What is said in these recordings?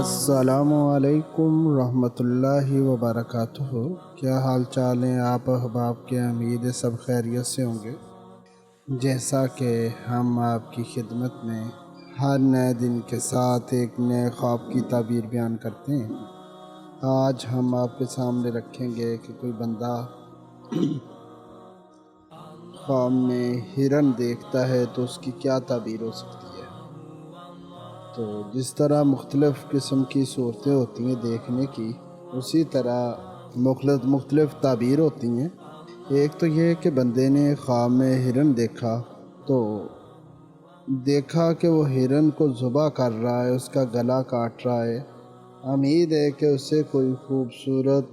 السلام علیکم ورحمۃ اللہ وبرکاتہ۔ کیا حال چال ہیں آپ احباب کے؟ امید ہے سب خیریت سے ہوں گے۔ جیسا کہ ہم آپ کی خدمت میں ہر نئے دن کے ساتھ ایک نئے خواب کی تعبیر بیان کرتے ہیں، آج ہم آپ کے سامنے رکھیں گے کہ کوئی بندہ خواب میں ہرن دیکھتا ہے تو اس کی کیا تعبیر ہو سکتی ہے۔ تو جس طرح مختلف قسم کی صورتیں ہوتی ہیں دیکھنے کی، اسی طرح مختلف تعبیر ہوتی ہیں۔ ایک تو یہ کہ بندے نے خواب میں ہرن دیکھا تو دیکھا کہ وہ ہرن کو ذبح کر رہا ہے، اس کا گلا کاٹ رہا ہے۔ امید ہے کہ اسے کوئی خوبصورت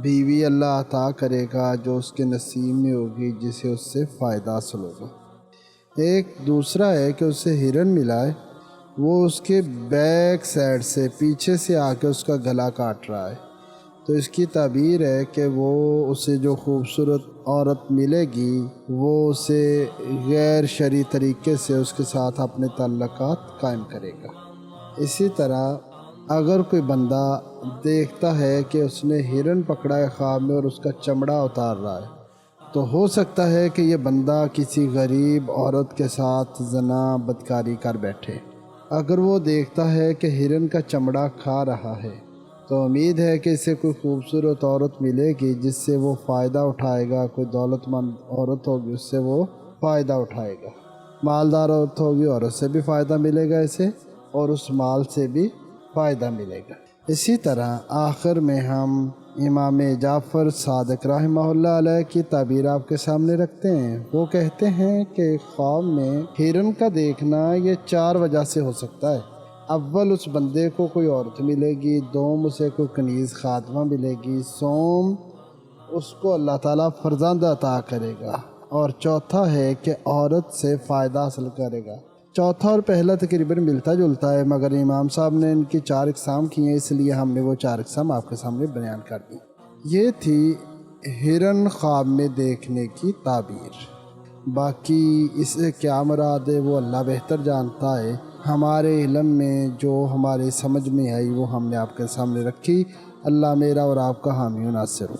بیوی اللہ عطا کرے گا جو اس کے نصیب میں ہوگی، جسے اس سے فائدہ حاصل ہوگا۔ ایک دوسرا ہے کہ اسے ہرن ملا ہے، وہ اس کے بیک سائڈ سے پیچھے سے آ کے اس کا گلا کاٹ رہا ہے، تو اس کی تعبیر ہے کہ وہ اسے جو خوبصورت عورت ملے گی وہ اسے غیر شرعی طریقے سے اس کے ساتھ اپنے تعلقات قائم کرے گا۔ اسی طرح اگر کوئی بندہ دیکھتا ہے کہ اس نے ہرن پکڑا ہے خواب میں اور اس کا چمڑا اتار رہا ہے، تو ہو سکتا ہے کہ یہ بندہ کسی غریب عورت کے ساتھ زنا بدکاری کر بیٹھے۔ اگر وہ دیکھتا ہے کہ ہرن کا چمڑا کھا رہا ہے تو امید ہے کہ اسے کوئی خوبصورت عورت ملے گی جس سے وہ فائدہ اٹھائے گا، کوئی دولت مند عورت ہوگی اس سے وہ فائدہ اٹھائے گا، مالدار عورت ہوگی اور اس سے بھی فائدہ ملے گا اسے، اور اس مال سے بھی فائدہ ملے گا۔ اسی طرح آخر میں ہم امام جعفر صادق رحمہ اللہ علیہ کی تعبیر آپ کے سامنے رکھتے ہیں۔ وہ کہتے ہیں کہ خواب میں ہرن کا دیکھنا یہ 4 وجہ سے ہو سکتا ہے۔ اول، اس بندے کو کوئی عورت ملے گی، دوم اسے کوئی کنیز خاتمہ ملے گی، سوم اس کو اللہ تعالیٰ فرزند عطا کرے گا، اور چوتھا ہے کہ عورت سے فائدہ حاصل کرے گا۔ چوتھا اور پہلا تقریباً ملتا جلتا ہے، مگر امام صاحب نے ان کی 4 اقسام کی ہیں، اس لیے ہم نے وہ 4 اقسام آپ کے سامنے بیان کر دی۔ یہ تھی ہرن خواب میں دیکھنے کی تعبیر۔ باقی اس سے کیا مراد ہے وہ اللہ بہتر جانتا ہے۔ ہمارے علم میں جو ہمارے سمجھ میں آئی وہ ہم نے آپ کے سامنے رکھی۔ اللہ میرا اور آپ کا حامی و ناصر ہو۔